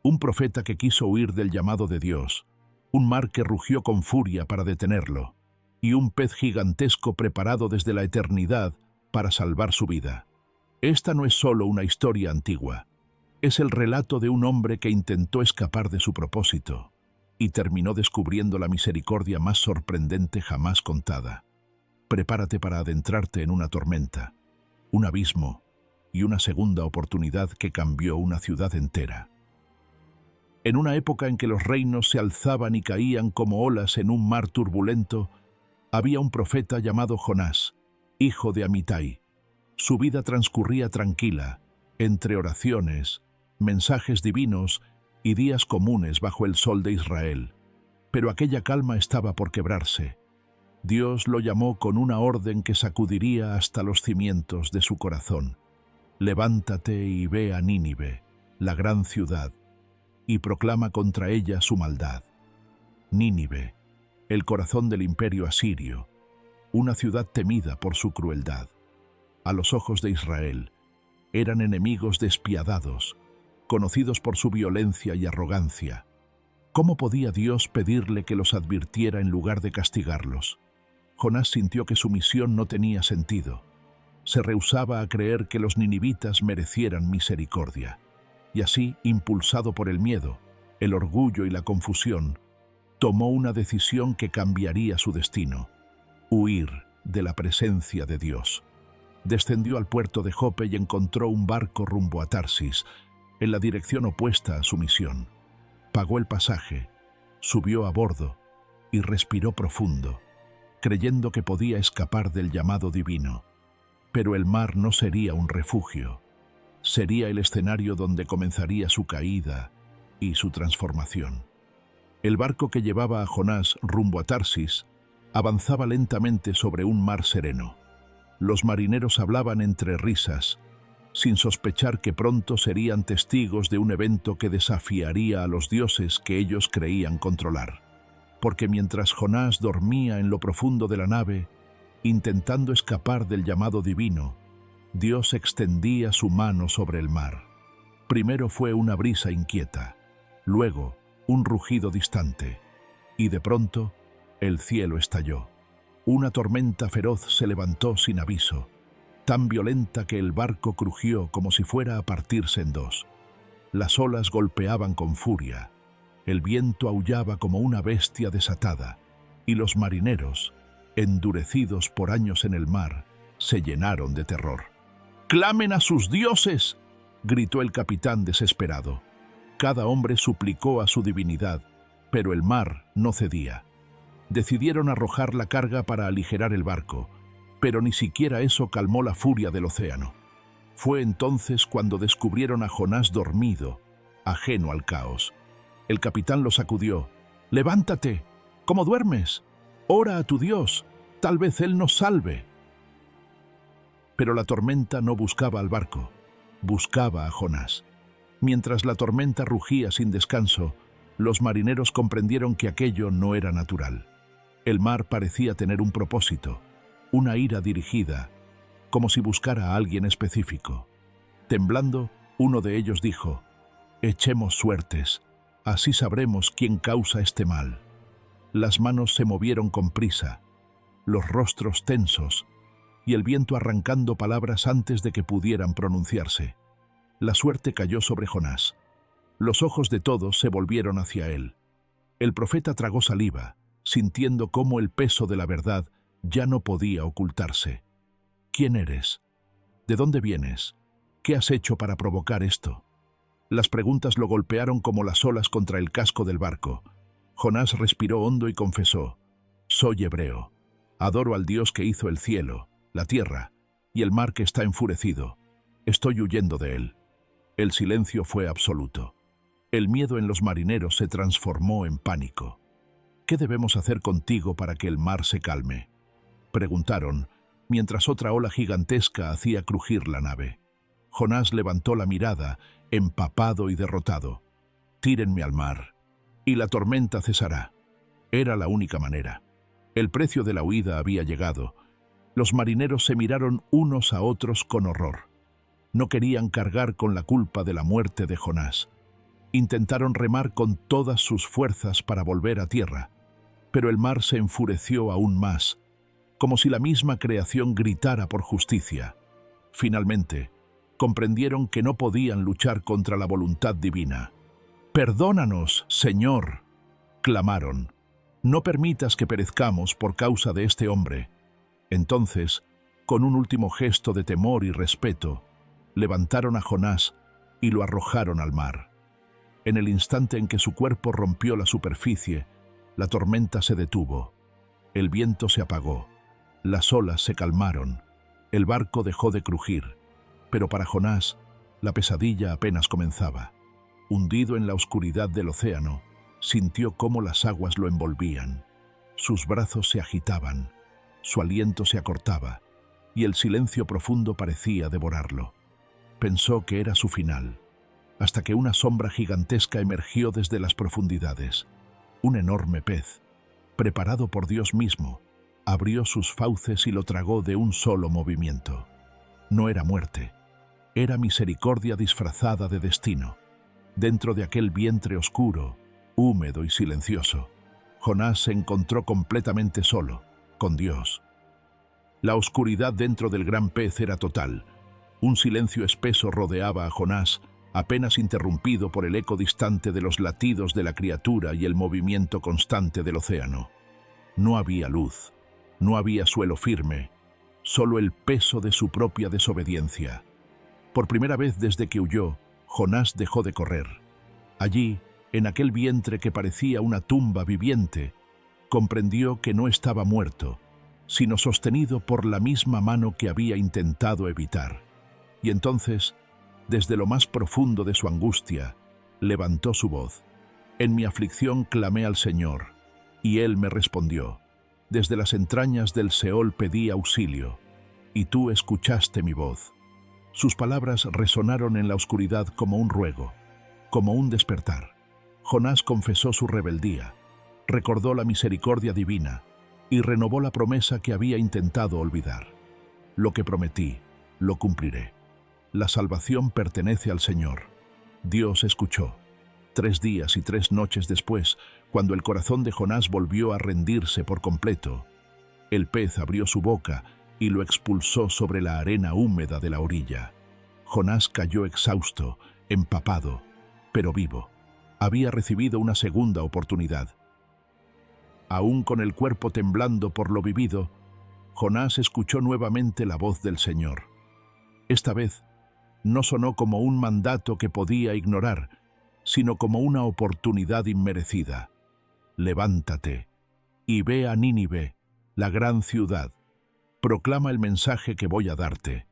un profeta que quiso huir del llamado de Dios, un mar que rugió con furia para detenerlo, y un pez gigantesco preparado desde la eternidad para salvar su vida. Esta no es solo una historia antigua, es el relato de un hombre que intentó escapar de su propósito y terminó descubriendo la misericordia más sorprendente jamás contada. Prepárate para adentrarte en una tormenta, un abismo y una segunda oportunidad que cambió una ciudad entera. En una época en que los reinos se alzaban y caían como olas en un mar turbulento, había un profeta llamado Jonás, hijo de Amitai. Su vida transcurría tranquila, entre oraciones, mensajes divinos y días comunes bajo el sol de Israel. Pero aquella calma estaba por quebrarse. Dios lo llamó con una orden que sacudiría hasta los cimientos de su corazón. Levántate y ve a Nínive, la gran ciudad, y proclama contra ella su maldad. Nínive, el corazón del imperio asirio, una ciudad temida por su crueldad. A los ojos de Israel, eran enemigos despiadados, conocidos por su violencia y arrogancia. ¿Cómo podía Dios pedirle que los advirtiera en lugar de castigarlos? Jonás sintió que su misión no tenía sentido. Se rehusaba a creer que los ninivitas merecieran misericordia. Y así, impulsado por el miedo, el orgullo y la confusión, tomó una decisión que cambiaría su destino: huir de la presencia de Dios. Descendió al puerto de Jope y encontró un barco rumbo a Tarsis, en la dirección opuesta a su misión. Pagó el pasaje, subió a bordo y respiró profundo, creyendo que podía escapar del llamado divino. Pero el mar no sería un refugio, sería el escenario donde comenzaría su caída y su transformación. El barco que llevaba a Jonás rumbo a Tarsis avanzaba lentamente sobre un mar sereno. Los marineros hablaban entre risas, sin sospechar que pronto serían testigos de un evento que desafiaría a los dioses que ellos creían controlar. Porque mientras Jonás dormía en lo profundo de la nave, intentando escapar del llamado divino, Dios extendía su mano sobre el mar. Primero fue una brisa inquieta, luego un rugido distante, y de pronto el cielo estalló. Una tormenta feroz se levantó sin aviso, tan violenta que el barco crujió como si fuera a partirse en dos. Las olas golpeaban con furia, el viento aullaba como una bestia desatada, y los marineros, endurecidos por años en el mar, se llenaron de terror. ¡Clamen a sus dioses!, gritó el capitán desesperado. Cada hombre suplicó a su divinidad, pero el mar no cedía. Decidieron arrojar la carga para aligerar el barco, pero ni siquiera eso calmó la furia del océano. Fue entonces cuando descubrieron a Jonás dormido, ajeno al caos. El capitán lo sacudió. «¡Levántate! ¿Cómo duermes? Ora a tu Dios, tal vez Él nos salve». Pero la tormenta no buscaba al barco, buscaba a Jonás. Mientras la tormenta rugía sin descanso, los marineros comprendieron que aquello no era natural. El mar parecía tener un propósito, una ira dirigida, como si buscara a alguien específico. Temblando, uno de ellos dijo: «Echemos suertes, así sabremos quién causa este mal». Las manos se movieron con prisa, los rostros tensos, y el viento arrancando palabras antes de que pudieran pronunciarse. La suerte cayó sobre Jonás. Los ojos de todos se volvieron hacia él. El profeta tragó saliva, sintiendo cómo el peso de la verdad ya no podía ocultarse. «¿Quién eres? ¿De dónde vienes? ¿Qué has hecho para provocar esto?». Las preguntas lo golpearon como las olas contra el casco del barco. Jonás respiró hondo y confesó: «Soy hebreo. Adoro al Dios que hizo el cielo, la tierra y el mar que está enfurecido. Estoy huyendo de él». El silencio fue absoluto. El miedo en los marineros se transformó en pánico. «¿Qué debemos hacer contigo para que el mar se calme?», preguntaron, mientras otra ola gigantesca hacía crujir la nave. Jonás levantó la mirada, empapado y derrotado. «Tírenme al mar, y la tormenta cesará». Era la única manera. El precio de la huida había llegado. Los marineros se miraron unos a otros con horror. No querían cargar con la culpa de la muerte de Jonás. Intentaron remar con todas sus fuerzas para volver a tierra, pero el mar se enfureció aún más, como si la misma creación gritara por justicia. Finalmente, comprendieron que no podían luchar contra la voluntad divina. «¡Perdónanos, Señor!», clamaron. «No permitas que perezcamos por causa de este hombre». Entonces, con un último gesto de temor y respeto, levantaron a Jonás y lo arrojaron al mar. En el instante en que su cuerpo rompió la superficie, la tormenta se detuvo. El viento se apagó, las olas se calmaron, el barco dejó de crujir. Pero para Jonás, la pesadilla apenas comenzaba. Hundido en la oscuridad del océano, sintió cómo las aguas lo envolvían. Sus brazos se agitaban, su aliento se acortaba, y el silencio profundo parecía devorarlo. Pensó que era su final, hasta que una sombra gigantesca emergió desde las profundidades. Un enorme pez, preparado por Dios mismo, abrió sus fauces y lo tragó de un solo movimiento. No era muerte, era misericordia disfrazada de destino. Dentro de aquel vientre oscuro, húmedo y silencioso, Jonás se encontró completamente solo, con Dios. La oscuridad dentro del gran pez era total. Un silencio espeso rodeaba a Jonás, apenas interrumpido por el eco distante de los latidos de la criatura y el movimiento constante del océano. No había luz, no había suelo firme, solo el peso de su propia desobediencia. Por primera vez desde que huyó, Jonás dejó de correr. Allí, en aquel vientre que parecía una tumba viviente, comprendió que no estaba muerto, sino sostenido por la misma mano que había intentado evitar. Y entonces, desde lo más profundo de su angustia, levantó su voz. «En mi aflicción clamé al Señor, y Él me respondió. Desde las entrañas del Seol pedí auxilio, y tú escuchaste mi voz». Sus palabras resonaron en la oscuridad como un ruego, como un despertar. Jonás confesó su rebeldía, recordó la misericordia divina y renovó la promesa que había intentado olvidar. «Lo que prometí, lo cumpliré. La salvación pertenece al Señor». Dios escuchó. 3 días y 3 noches después, cuando el corazón de Jonás volvió a rendirse por completo, el pez abrió su boca y lo expulsó sobre la arena húmeda de la orilla. Jonás cayó exhausto, empapado, pero vivo. Había recibido una segunda oportunidad. Aún con el cuerpo temblando por lo vivido, Jonás escuchó nuevamente la voz del Señor. Esta vez, no sonó como un mandato que podía ignorar, sino como una oportunidad inmerecida. «Levántate y ve a Nínive, la gran ciudad. Proclama el mensaje que voy a darte».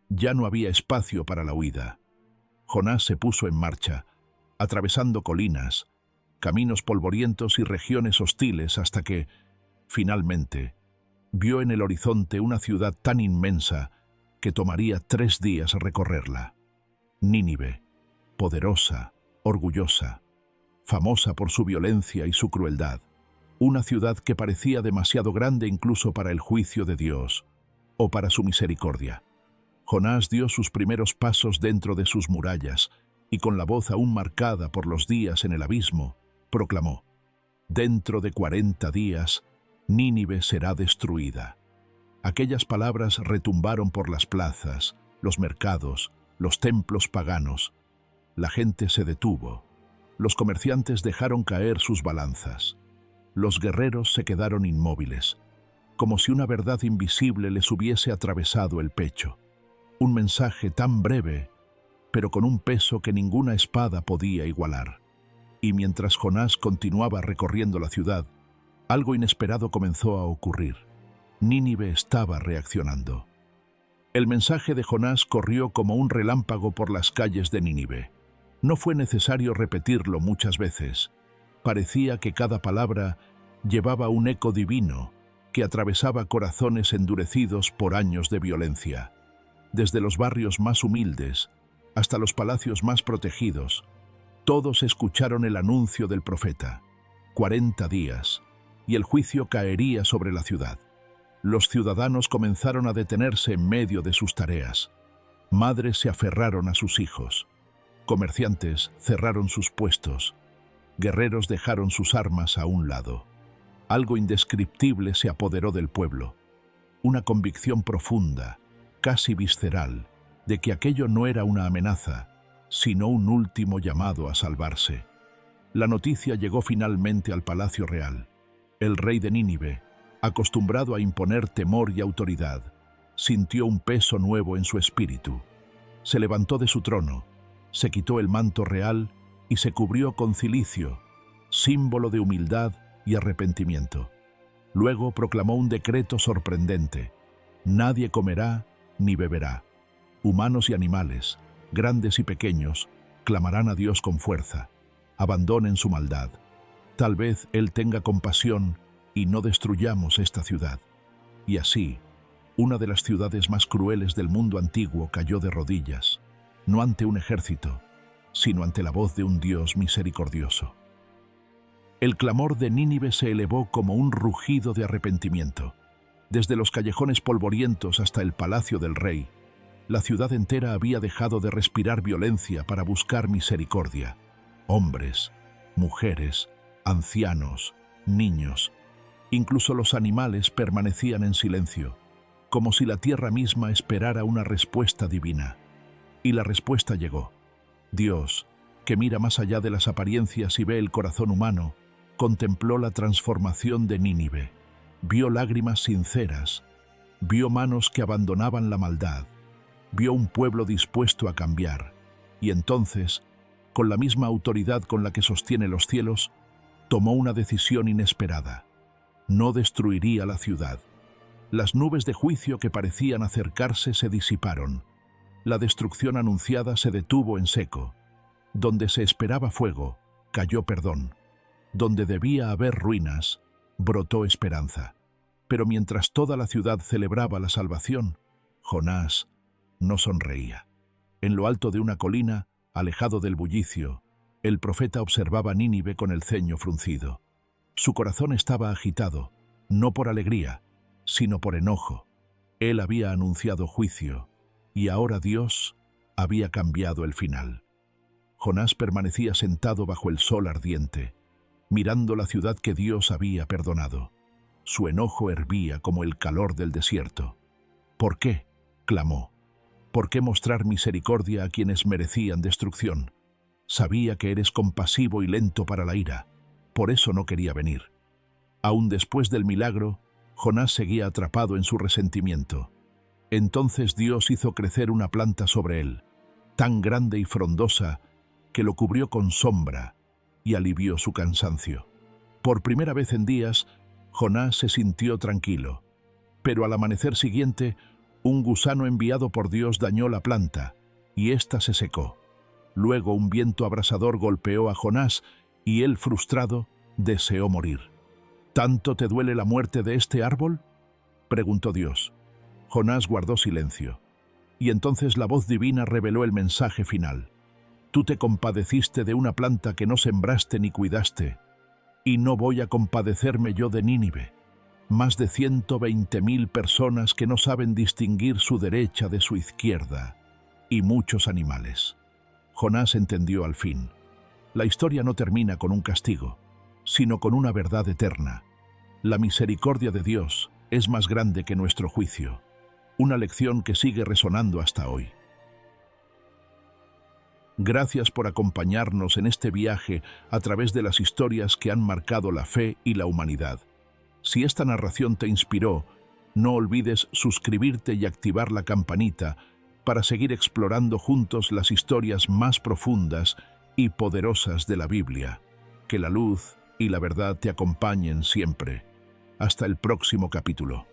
Ya no había espacio para la huida. Jonás se puso en marcha, atravesando colinas, caminos polvorientos y regiones hostiles hasta que, finalmente, vio en el horizonte una ciudad tan inmensa que tomaría 3 días recorrerla. Nínive, poderosa, orgullosa, famosa por su violencia y su crueldad. Una ciudad que parecía demasiado grande incluso para el juicio de Dios o para su misericordia. Jonás dio sus primeros pasos dentro de sus murallas y con la voz aún marcada por los días en el abismo, proclamó: «Dentro de 40 días, Nínive será destruida». Aquellas palabras retumbaron por las plazas, los mercados, los templos paganos. La gente se detuvo. Los comerciantes dejaron caer sus balanzas. Los guerreros se quedaron inmóviles, como si una verdad invisible les hubiese atravesado el pecho. Un mensaje tan breve, pero con un peso que ninguna espada podía igualar. Y mientras Jonás continuaba recorriendo la ciudad, algo inesperado comenzó a ocurrir. Nínive estaba reaccionando. El mensaje de Jonás corrió como un relámpago por las calles de Nínive. No fue necesario repetirlo muchas veces. Parecía que cada palabra llevaba un eco divino que atravesaba corazones endurecidos por años de violencia. Desde los barrios más humildes hasta los palacios más protegidos, todos escucharon el anuncio del profeta. 40 días, y el juicio caería sobre la ciudad. Los ciudadanos comenzaron a detenerse en medio de sus tareas. Madres se aferraron a sus hijos. Comerciantes cerraron sus puestos. Guerreros dejaron sus armas a un lado. Algo indescriptible se apoderó del pueblo. Una convicción profunda, casi visceral, de que aquello no era una amenaza, sino un último llamado a salvarse. La noticia llegó finalmente al Palacio Real. El rey de Nínive, acostumbrado a imponer temor y autoridad, sintió un peso nuevo en su espíritu. Se levantó de su trono, se quitó el manto real y se cubrió con cilicio, símbolo de humildad y arrepentimiento. Luego proclamó un decreto sorprendente: nadie comerá ni beberá. Humanos y animales, grandes y pequeños, clamarán a Dios con fuerza. Abandonen su maldad. Tal vez Él tenga compasión y no destruyamos esta ciudad. Y así, una de las ciudades más crueles del mundo antiguo cayó de rodillas, no ante un ejército, sino ante la voz de un Dios misericordioso. El clamor de Nínive se elevó como un rugido de arrepentimiento. Desde los callejones polvorientos hasta el palacio del rey, la ciudad entera había dejado de respirar violencia para buscar misericordia. Hombres, mujeres, ancianos, niños, incluso los animales permanecían en silencio, como si la tierra misma esperara una respuesta divina. Y la respuesta llegó. Dios, que mira más allá de las apariencias y ve el corazón humano, contempló la transformación de Nínive. Vio lágrimas sinceras, vio manos que abandonaban la maldad, vio un pueblo dispuesto a cambiar, y entonces, con la misma autoridad con la que sostiene los cielos, tomó una decisión inesperada. No destruiría la ciudad. Las nubes de juicio que parecían acercarse se disiparon. La destrucción anunciada se detuvo en seco. Donde se esperaba fuego, cayó perdón. Donde debía haber ruinas, brotó esperanza. Pero mientras toda la ciudad celebraba la salvación, Jonás no sonreía. En lo alto de una colina, alejado del bullicio, el profeta observaba Nínive con el ceño fruncido. Su corazón estaba agitado, no por alegría, sino por enojo. Él había anunciado juicio, y ahora Dios había cambiado el final. Jonás permanecía sentado bajo el sol ardiente, mirando la ciudad que Dios había perdonado. Su enojo hervía como el calor del desierto. ¿Por qué?, clamó. ¿Por qué mostrar misericordia a quienes merecían destrucción? Sabía que eres compasivo y lento para la ira. Por eso no quería venir. Aún después del milagro, Jonás seguía atrapado en su resentimiento. Entonces Dios hizo crecer una planta sobre él, tan grande y frondosa que lo cubrió con sombra y alivió su cansancio. Por primera vez en días, Jonás se sintió tranquilo, pero al amanecer siguiente, un gusano enviado por Dios dañó la planta, y ésta se secó. Luego un viento abrasador golpeó a Jonás, y él, frustrado, deseó morir. ¿Tanto te duele la muerte de este árbol?, preguntó Dios. Jonás guardó silencio, y entonces la voz divina reveló el mensaje final. Tú te compadeciste de una planta que no sembraste ni cuidaste, y no voy a compadecerme yo de Nínive. Más de 120.000 personas que no saben distinguir su derecha de su izquierda, y muchos animales. Jonás entendió al fin. La historia no termina con un castigo, sino con una verdad eterna. La misericordia de Dios es más grande que nuestro juicio. Una lección que sigue resonando hasta hoy. Gracias por acompañarnos en este viaje a través de las historias que han marcado la fe y la humanidad. Si esta narración te inspiró, no olvides suscribirte y activar la campanita para seguir explorando juntos las historias más profundas y poderosas de la Biblia. Que la luz y la verdad te acompañen siempre. Hasta el próximo capítulo.